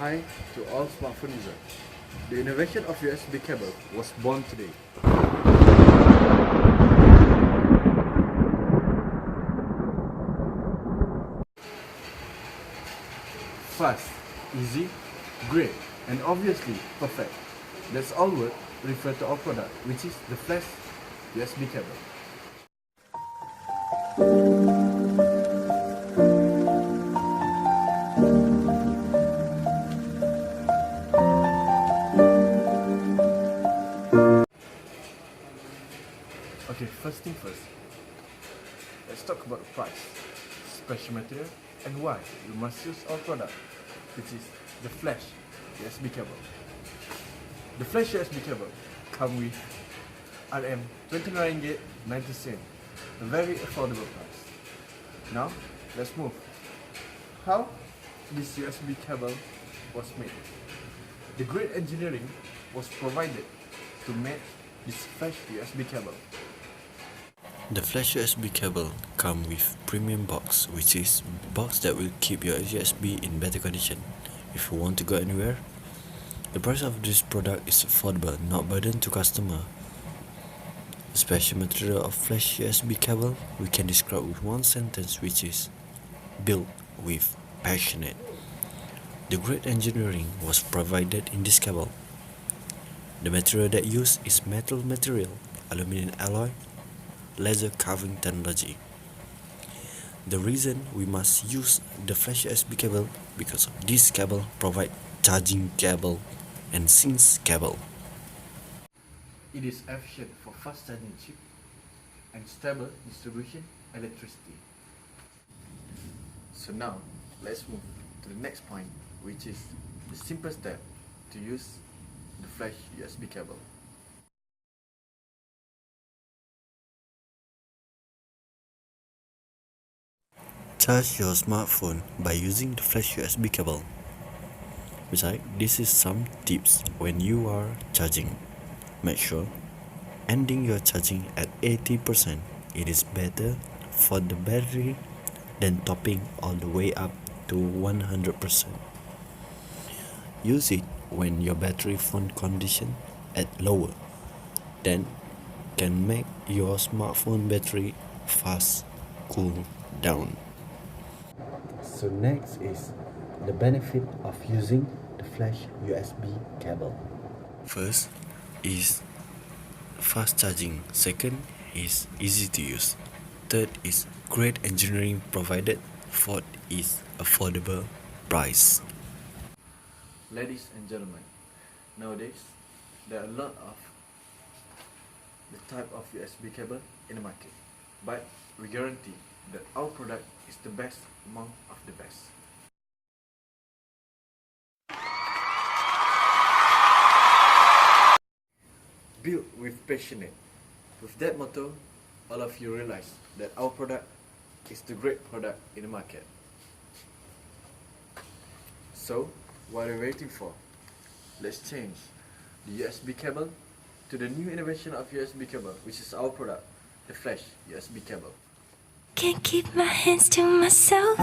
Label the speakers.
Speaker 1: hi to all smartphone users. The innovation of USB cable was born today. Fast, easy, great, and obviously perfect. That's all words refer to our product, which is the flash USB cable. Okay, first thing first, let's talk about the price, special material, and why you must use our product, which is the flash USB cable. The flash USB cable comes with Rm 29.90, a very affordable price. Now, let's move. How this USB cable was made. The great engineering was provided to make this flash USB cable.
Speaker 2: The flash USB cable comes with premium box, which is box that will keep your USB in better condition if you want to go anywhere. The price of this product is affordable, not burden to customer. The special material of flash USB cable we can describe with one sentence, which is built with passionate. The great engineering was provided in this cable. The material that used is metal material, aluminum alloy, laser carving technology. The reason we must use the flash USB cable because of this cable provide charging cable and sync cable.
Speaker 1: It is efficient for fast charging chip and stable distribution electricity. So now let's move to the next point, which is the simple step to use the flash USB cable.
Speaker 2: Charge your smartphone by using the flash USB cable. Besides, this is some tips when you are charging. Make sure ending your charging at 80%. It is better for the battery than topping all the way up to 100%. Use it when your battery phone condition at lower, then can make your smartphone battery fast cool down. So next is the benefit of using the flash USB cable. First is fast charging. Second is easy to use. Third is great engineering provided. Fourth is affordable price.
Speaker 1: Ladies and gentlemen, nowadays there are a lot of the type of USB cable in the market, but we guarantee that our product is the best among of the best. Built with passionate. With that motto, all of you realize that our product is the great product in the market. So, what are you waiting for? Let's change the USB cable to the new innovation of USB cable, which is our product, the flash USB cable.
Speaker 3: Can't keep my hands to myself.